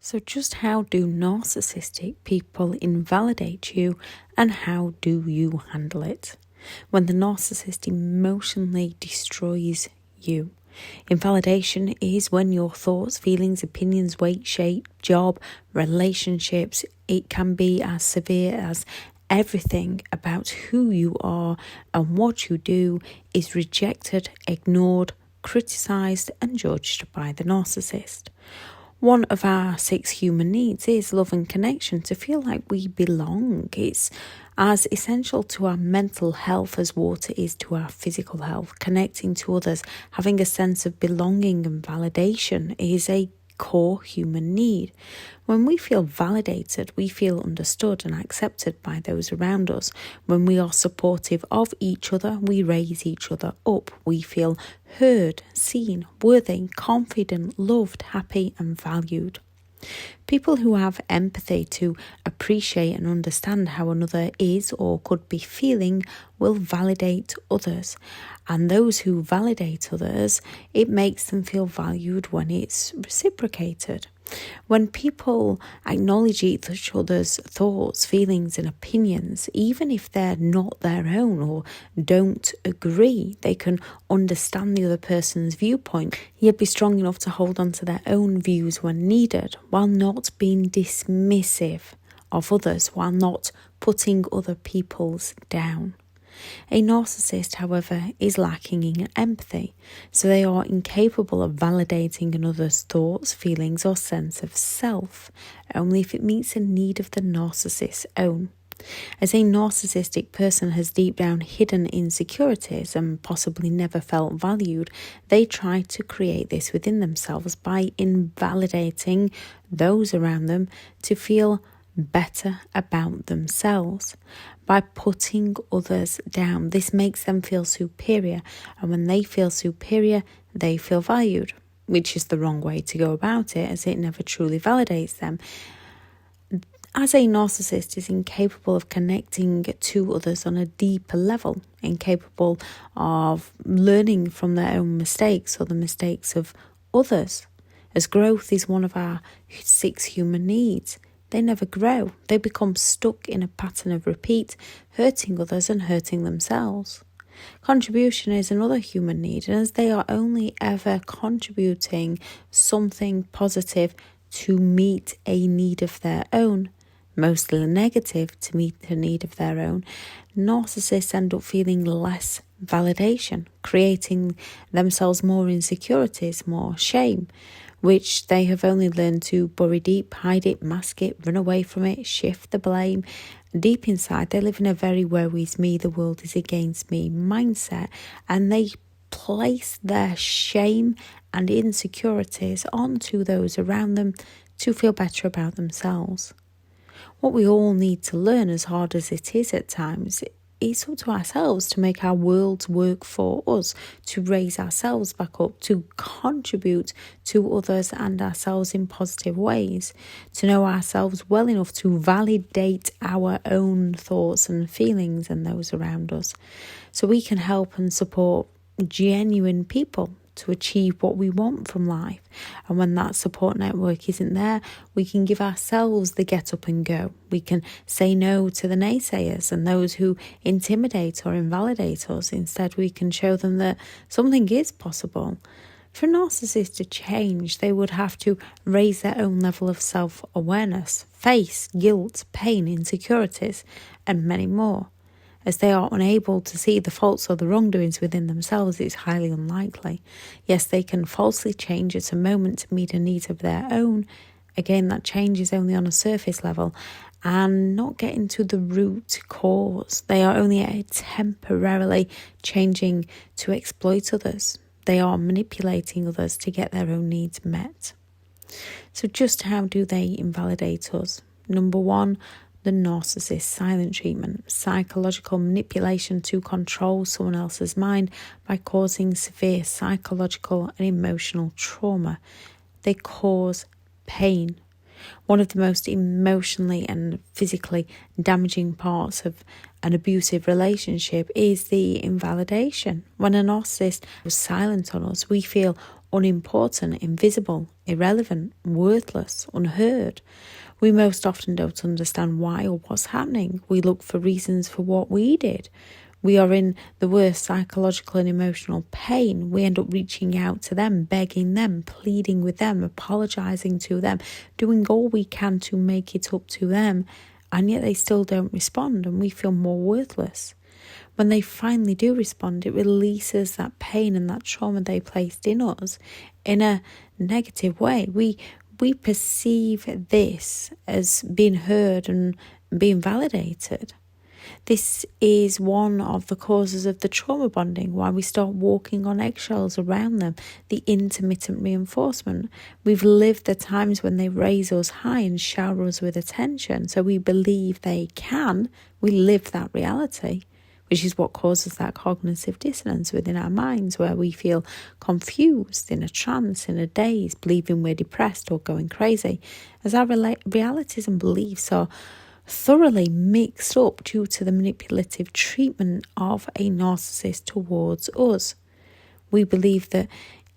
So just how do narcissistic people invalidate you, and how do you handle it? When the narcissist emotionally destroys you. Invalidation is when your thoughts, feelings, opinions, weight, shape, job, relationships, it can be as severe as everything about who you are and what you do is rejected, ignored, criticised and judged by the narcissist. One of our 6 human needs is love and connection, to feel like we belong. It's as essential to our mental health as water is to our physical health. Connecting to others, having a sense of belonging and validation is a core human need. When we feel validated, we feel understood and accepted by those around us. When we are supportive of each other, we raise each other up. We feel heard, seen, worthy, confident, loved, happy and valued. People who have empathy to appreciate and understand how another is or could be feeling will validate others. And those who validate others, it makes them feel valued when it's reciprocated. When people acknowledge each other's thoughts, feelings and opinions, even if they're not their own or don't agree, they can understand the other person's viewpoint, yet be strong enough to hold on to their own views when needed, while not being dismissive of others, while not putting other people's down. A narcissist, however, is lacking in empathy, so they are incapable of validating another's thoughts, feelings or sense of self, only if it meets a need of the narcissist's own. As a narcissistic person has deep down hidden insecurities and possibly never felt valued, they try to create this within themselves by invalidating those around them to feel better about themselves. By putting others down, this makes them feel superior, and when they feel superior, they feel valued, which is the wrong way to go about it, as it never truly validates them. As a narcissist is incapable of connecting to others on a deeper level, incapable of learning from their own mistakes or the mistakes of others, as growth is one of our 6 human needs. They never grow. They become stuck in a pattern of repeat, hurting others and hurting themselves. Contribution is another human need, and as they are only ever contributing something positive to meet a need of their own, mostly negative to meet a need of their own, narcissists end up feeling less validation, creating themselves more insecurities, more shame, which they have only learned to bury deep, hide it, mask it, run away from it, shift the blame. Deep inside, they live in a very woe is me, the world is against me mindset, and they place their shame and insecurities onto those around them to feel better about themselves. What we all need to learn, as hard as it is at times, it's up to ourselves to make our worlds work for us, to raise ourselves back up, to contribute to others and ourselves in positive ways, to know ourselves well enough to validate our own thoughts and feelings and those around us, so we can help and support genuine people to achieve what we want from life. And when that support network isn't there, we can give ourselves the get up and go. We can say no to the naysayers and those who intimidate or invalidate us. Instead, we can show them that something is possible. For narcissists to change, they would have to raise their own level of self-awareness, face guilt, pain, insecurities, and many more. As they are unable to see the faults or the wrongdoings within themselves, it's highly unlikely. Yes, they can falsely change at a moment to meet a need of their own. Again, that change is only on a surface level and not getting to the root cause. They are only temporarily changing to exploit others. They are manipulating others to get their own needs met. So just how do they invalidate us? Number 1, the narcissist silent treatment, psychological manipulation to control someone else's mind by causing severe psychological and emotional trauma. They cause pain. One of the most emotionally and physically damaging parts of an abusive relationship is the invalidation. When a narcissist is silent on us, we feel unimportant, invisible, irrelevant, worthless, unheard. We most often don't understand why or what's happening. We look for reasons for what we did. We are in the worst psychological and emotional pain. We end up reaching out to them, begging them, pleading with them, apologising to them, doing all we can to make it up to them, and yet they still don't respond, and we feel more worthless. When they finally do respond, it releases that pain and that trauma they placed in us in a negative way. We perceive this as being heard and being validated. This is one of the causes of the trauma bonding, why we start walking on eggshells around them, the intermittent reinforcement. We've lived the times when they raise us high and shower us with attention, so we believe they can. We live that reality, which is what causes that cognitive dissonance within our minds, where we feel confused, in a trance, in a daze, believing we're depressed or going crazy, as our realities and beliefs are thoroughly mixed up due to the manipulative treatment of a narcissist towards us. We believe that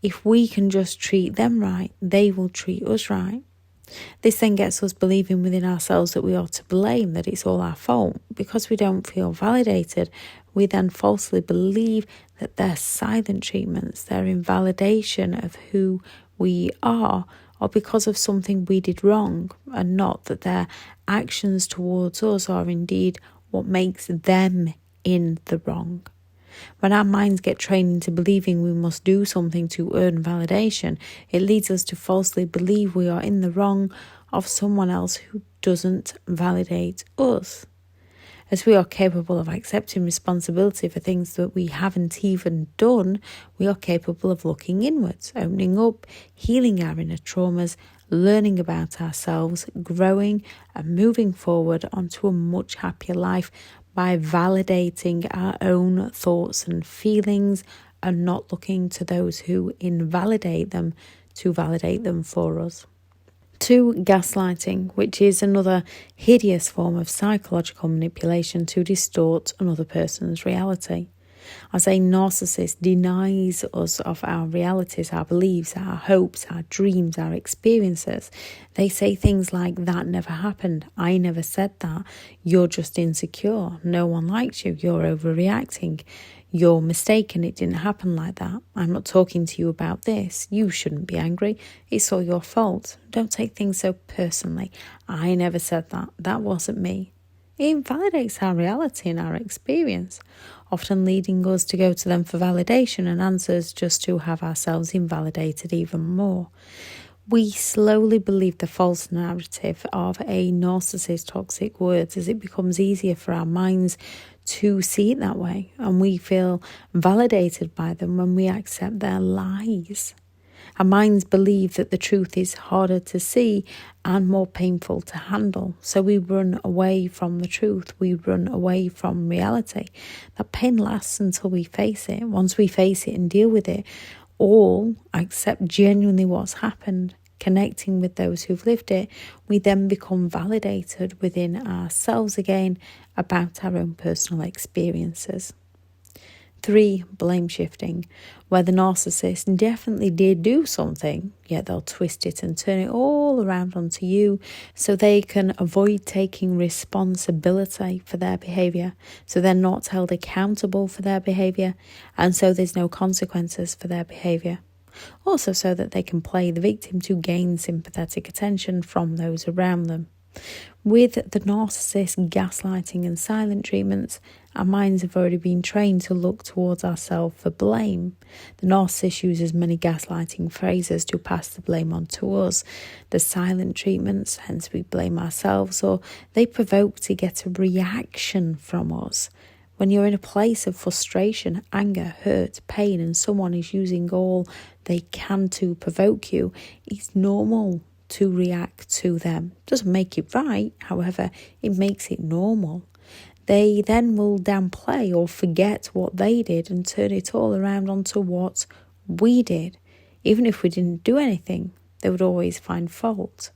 if we can just treat them right, they will treat us right. This then gets us believing within ourselves that we are to blame, that it's all our fault. Because we don't feel validated, we then falsely believe that their silent treatments, their invalidation of who we are because of something we did wrong, and not that their actions towards us are indeed what makes them in the wrong. When our minds get trained into believing we must do something to earn validation, it leads us to falsely believe we are in the wrong of someone else who doesn't validate us. As we are capable of accepting responsibility for things that we haven't even done, we are capable of looking inwards, opening up, healing our inner traumas, learning about ourselves, growing and moving forward onto a much happier life by validating our own thoughts and feelings and not looking to those who invalidate them to validate them for us. 2. Gaslighting, which is another hideous form of psychological manipulation to distort another person's reality. As a narcissist denies us of our realities, our beliefs, our hopes, our dreams, our experiences. They say things like, that never happened, I never said that, you're just insecure, no one likes you, you're overreacting, you're mistaken, it didn't happen like that, I'm not talking to you about this, you shouldn't be angry, it's all your fault, don't take things so personally, I never said that, that wasn't me. It invalidates our reality and our experience, often leading us to go to them for validation and answers just to have ourselves invalidated even more. We slowly believe the false narrative of a narcissist's toxic words as it becomes easier for our minds to see it that way, and we feel validated by them when we accept their lies. Our minds believe that the truth is harder to see and more painful to handle, so we run away from the truth, we run away from reality. That pain lasts until we face it. Once we face it and deal with it all, accept genuinely what's happened, connecting with those who've lived it, we then become validated within ourselves again about our own personal experiences. 3. Blame shifting, where the narcissist definitely did do something, yet they'll twist it and turn it all around onto you so they can avoid taking responsibility for their behaviour, so they're not held accountable for their behaviour, and so there's no consequences for their behaviour. Also so that they can play the victim to gain sympathetic attention from those around them. With the narcissist, gaslighting and silent treatments, our minds have already been trained to look towards ourselves for blame. The narcissist uses many gaslighting phrases to pass the blame on to us. The silent treatments, hence we blame ourselves, or they provoke to get a reaction from us. When you're in a place of frustration, anger, hurt, pain, and someone is using all they can to provoke you, it's normal to react to them. It doesn't make it right, however, it makes it normal. They then will downplay or forget what they did and turn it all around onto what we did. Even if we didn't do anything, they would always find fault.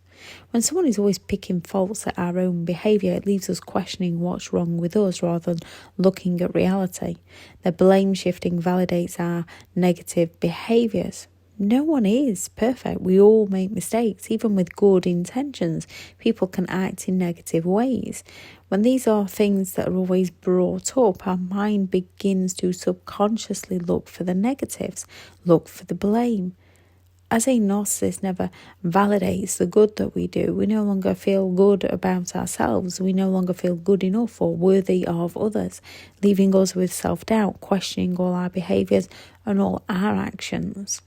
When someone is always picking faults at our own behaviour, it leaves us questioning what's wrong with us rather than looking at reality. Their blame shifting validates our negative behaviours. No one is perfect. We all make mistakes. Even with good intentions, people can act in negative ways. When these are things that are always brought up, our mind begins to subconsciously look for the negatives, look for the blame. As a narcissist never validates the good that we do, we no longer feel good about ourselves. We no longer feel good enough or worthy of others, leaving us with self-doubt, questioning all our behaviours and all our actions.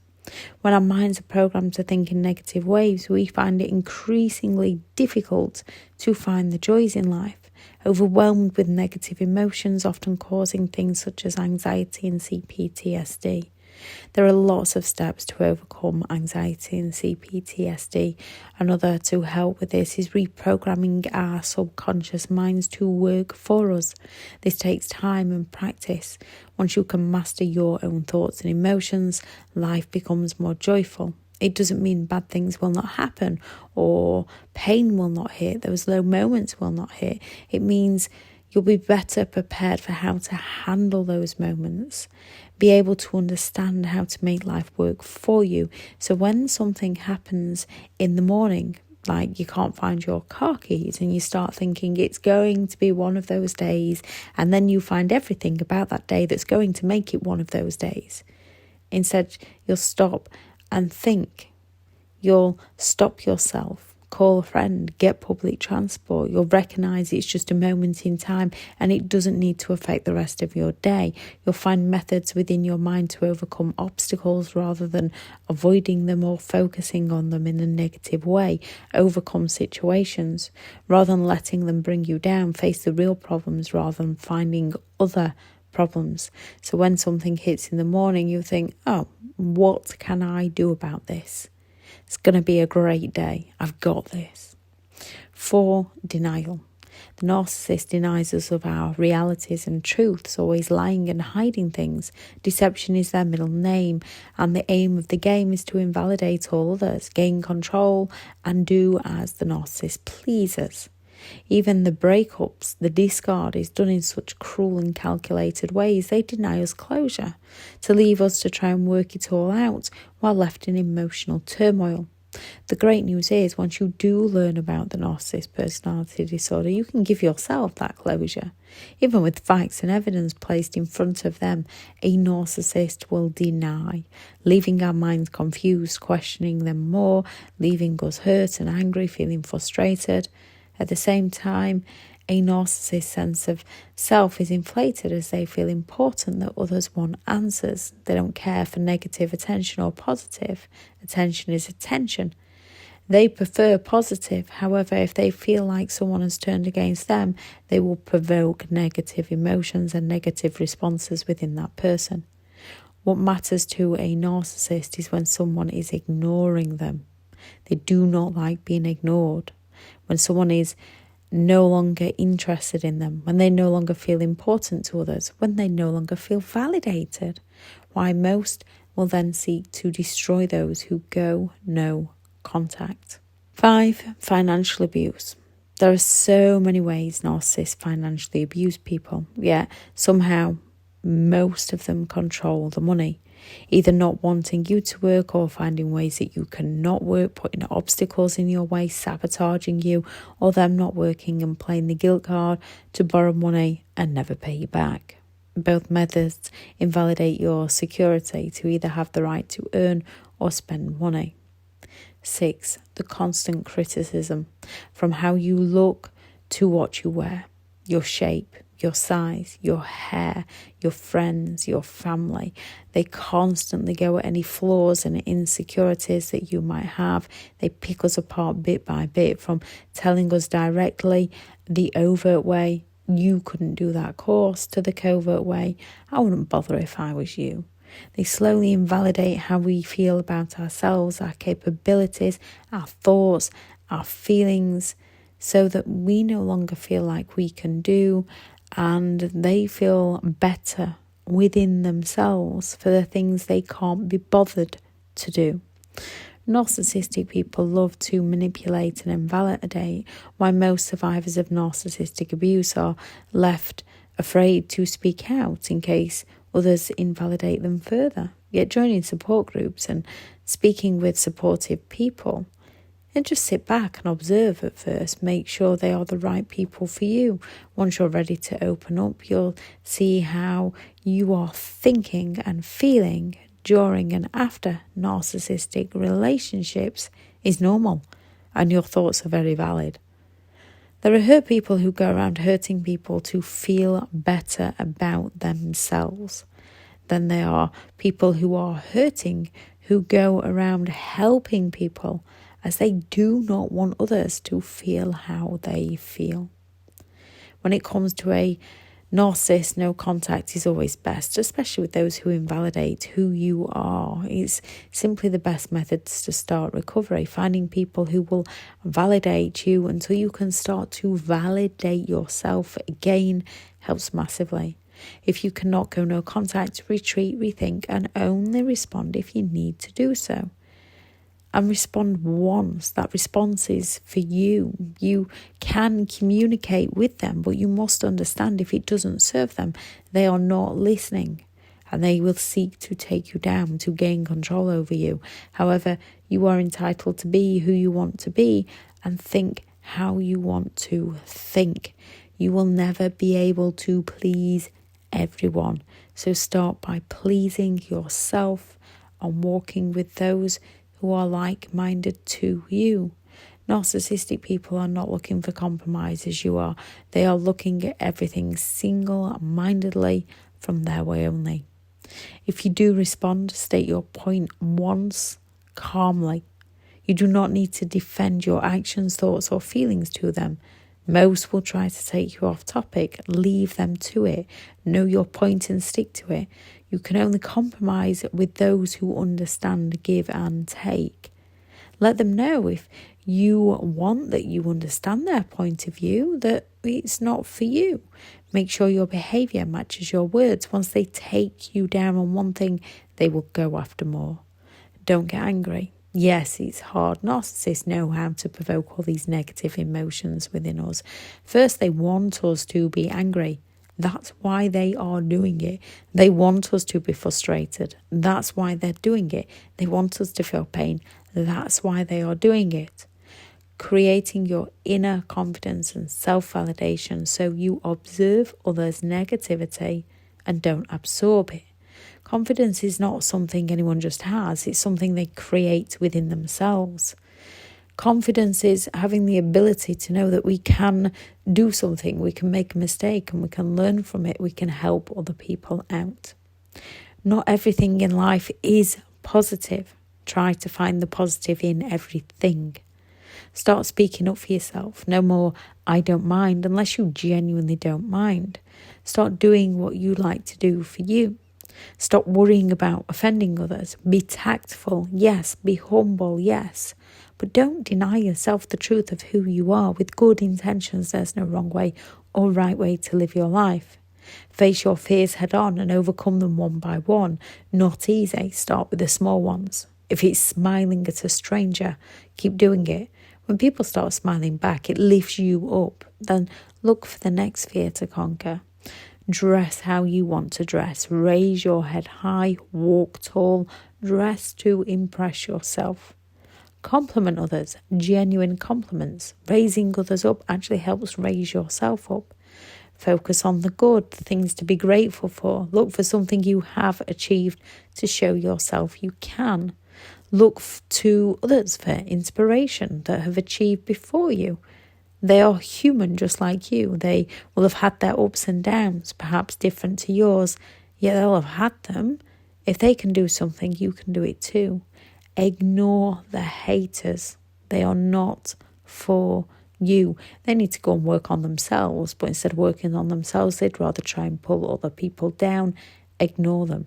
When our minds are programmed to think in negative ways, we find it increasingly difficult to find the joys in life, overwhelmed with negative emotions, often causing things such as anxiety and CPTSD. There are lots of steps to overcome anxiety and CPTSD. Another to help with this is reprogramming our subconscious minds to work for us. This takes time and practice. Once you can master your own thoughts and emotions, life becomes more joyful. It doesn't mean bad things will not happen or pain will not hit, those low moments will not hit. It means you'll be better prepared for how to handle those moments, be able to understand how to make life work for you. So when something happens in the morning, like you can't find your car keys and you start thinking it's going to be one of those days, and then you find everything about that day that's going to make it one of those days. Instead, you'll stop and think. You'll stop yourself. Call a friend, get public transport. You'll recognise it's just a moment in time and it doesn't need to affect the rest of your day. You'll find methods within your mind to overcome obstacles rather than avoiding them or focusing on them in a negative way. Overcome situations rather than letting them bring you down. Face the real problems rather than finding other problems. So when something hits in the morning, you think, oh, what can I do about this? It's going to be a great day. I've got this. 4, denial. The narcissist denies us of our realities and truths, always lying and hiding things. Deception is their middle name, and the aim of the game is to invalidate all others, gain control, and do as the narcissist pleases. Even the breakups, the discard is done in such cruel and calculated ways. They deny us closure, to leave us to try and work it all out while left in emotional turmoil. The great news is, once you do learn about the narcissist personality disorder, you can give yourself that closure. Even with facts and evidence placed in front of them, a narcissist will deny, leaving our minds confused, questioning them more, leaving us hurt and angry, feeling frustrated. At the same time, a narcissist's sense of self is inflated as they feel important that others want answers. They don't care for negative attention or positive. Attention is attention. They prefer positive. However, if they feel like someone has turned against them, they will provoke negative emotions and negative responses within that person. What matters to a narcissist is when someone is ignoring them. They do not like being ignored. When someone is no longer interested in them, when they no longer feel important to others, when they no longer feel validated. Why most will then seek to destroy those who go no contact. 5, financial abuse. There are so many ways narcissists financially abuse people, yet somehow most of them control the money. Either not wanting you to work or finding ways that you cannot work, putting obstacles in your way, sabotaging you, or them not working and playing the guilt card to borrow money and never pay you back. Both methods invalidate your security to either have the right to earn or spend money. 6, the constant criticism, from how you look to what you wear, your shape, your size, your hair, your friends, your family. They constantly go at any flaws and insecurities that you might have. They pick us apart bit by bit, from telling us directly the overt way, you couldn't do that course, to the covert way, I wouldn't bother if I was you. They slowly invalidate how we feel about ourselves, our capabilities, our thoughts, our feelings, so that we no longer feel like we can do, and they feel better within themselves for the things they can't be bothered to do. Narcissistic people love to manipulate and invalidate, while most survivors of narcissistic abuse are left afraid to speak out in case others invalidate them further. Yet joining support groups and speaking with supportive people, and just sit back and observe at first. Make sure they are the right people for you. Once you're ready to open up, you'll see how you are thinking and feeling during and after narcissistic relationships is normal, and your thoughts are very valid. There are hurt people who go around hurting people to feel better about themselves. Then there are people who are hurting who go around helping people as they do not want others to feel how they feel. When it comes to a narcissist, no contact is always best, especially with those who invalidate who you are. It's simply the best methods to start recovery. Finding people who will validate you until you can start to validate yourself again helps massively. If you cannot go no contact, retreat, rethink, and only respond if you need to do so. And respond once. That response is for you. You can communicate with them, but you must understand if it doesn't serve them, they are not listening. And they will seek to take you down, to gain control over you. However, you are entitled to be who you want to be and think how you want to think. You will never be able to please everyone. So start by pleasing yourself and walking with those who are like-minded to you. Narcissistic people are not looking for compromise as you are. They are looking at everything single-mindedly from their way only. If you do respond, state your point once calmly. You do not need to defend your actions, thoughts or feelings to them. Most will try to take you off topic. Leave them to it. Know your point and stick to it. You can only compromise with those who understand, give and take. Let them know if you want that you understand their point of view, that it's not for you. Make sure your behaviour matches your words. Once they take you down on one thing, they will go after more. Don't get angry. Yes, it's hard. Narcissists know how to provoke all these negative emotions within us. First, they want us to be angry. That's why they are doing it. They want us to be frustrated. That's why they're doing it. They want us to feel pain. That's why they are doing it. Creating your inner confidence and self-validation so you observe others' negativity and don't absorb it. Confidence is not something anyone just has. It's something they create within themselves. Confidence is having the ability to know that we can do something, we can make a mistake and we can learn from it, we can help other people out. Not everything in life is positive. Try to find the positive in everything. Start speaking up for yourself. No more, I don't mind, unless you genuinely don't mind. Start doing what you like to do for you. Stop worrying about offending others. Be tactful, yes. Be humble, yes. But don't deny yourself the truth of who you are. With good intentions, there's no wrong way or right way to live your life. Face your fears head on and overcome them one by one. Not easy. Start with the small ones. If it's smiling at a stranger, keep doing it. When people start smiling back, it lifts you up. Then look for the next fear to conquer. Dress how you want to dress. Raise your head high. Walk tall. Dress to impress yourself. Compliment others. Genuine compliments. Raising others up actually helps raise yourself up. Focus on the good, the things to be grateful for. Look for something you have achieved to show yourself you can. Look to others for inspiration that have achieved before you. They are human just like you. They will have had their ups and downs, perhaps different to yours, yet they'll have had them. If they can do something, you can do it too. Ignore the haters. They are not for you. They need to go and work on themselves, but instead of working on themselves, they'd rather try and pull other people down. Ignore them.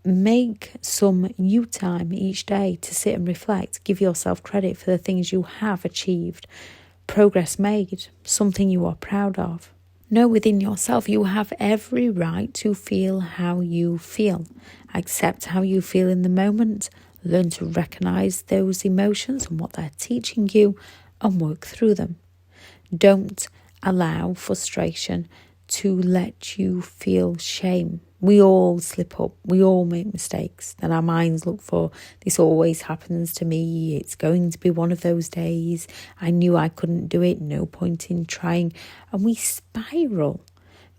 Make some you time each day to sit and reflect. Give yourself credit for the things you have achieved. Progress made, something you are proud of. Know within yourself you have every right to feel how you feel. Accept how you feel in the moment. Learn to recognise those emotions and what they're teaching you and work through them. Don't allow frustration to let you feel shame. We all slip up. We all make mistakes. Then our minds look for, this always happens to me. It's going to be one of those days. I knew I couldn't do it. No point in trying. And we spiral.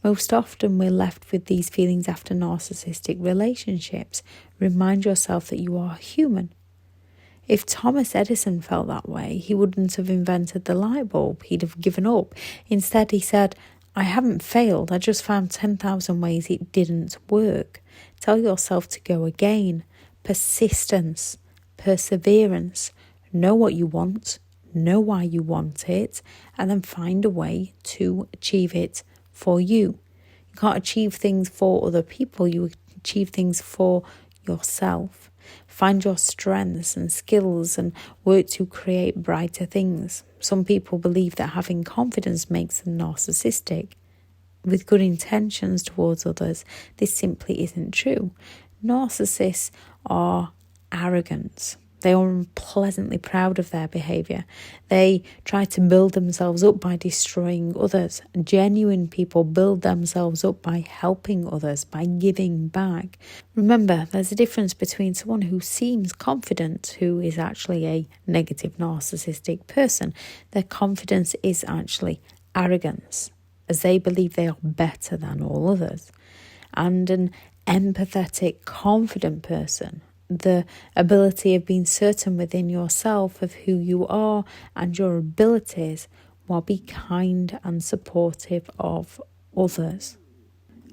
Most often we're left with these feelings after narcissistic relationships. Remind yourself that you are human. If Thomas Edison felt that way, he wouldn't have invented the light bulb. He'd have given up. Instead, he said, I haven't failed. I just found 10,000 ways it didn't work. Tell yourself to go again. Persistence, perseverance. Know what you want, know why you want it, and then find a way to achieve it for you. You can't achieve things for other people. You achieve things for yourself. Find your strengths and skills and work to create brighter things. Some people believe that having confidence makes them narcissistic. With good intentions towards others, this simply isn't true. Narcissists are arrogant. They are unpleasantly proud of their behaviour. They try to build themselves up by destroying others. Genuine people build themselves up by helping others, by giving back. Remember, there's a difference between someone who seems confident, who is actually a negative narcissistic person. Their confidence is actually arrogance, as they believe they are better than all others. And an empathetic, confident person, the ability of being certain within yourself of who you are and your abilities, while be kind and supportive of others.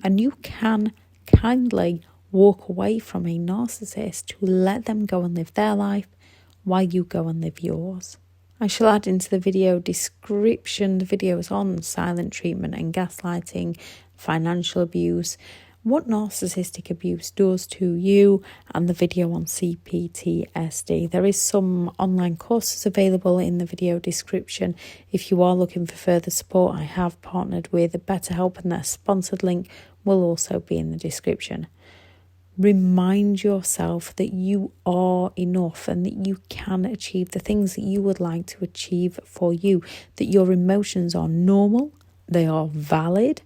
And you can kindly walk away from a narcissist to let them go and live their life while you go and live yours. I shall add into the video description the videos on silent treatment and gaslighting, financial abuse, what narcissistic abuse does to you, and the video on CPTSD. There is some online courses available in the video description. If you are looking for further support, I have partnered with BetterHelp, and their sponsored link will also be in the description. Remind yourself that you are enough and that you can achieve the things that you would like to achieve for you, that your emotions are normal, they are valid,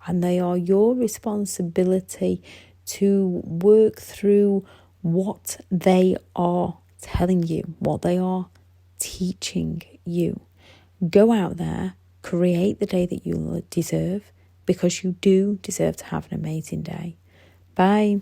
and they are your responsibility to work through what they are telling you, what they are teaching you. Go out there, create the day that you deserve, because you do deserve to have an amazing day. Bye.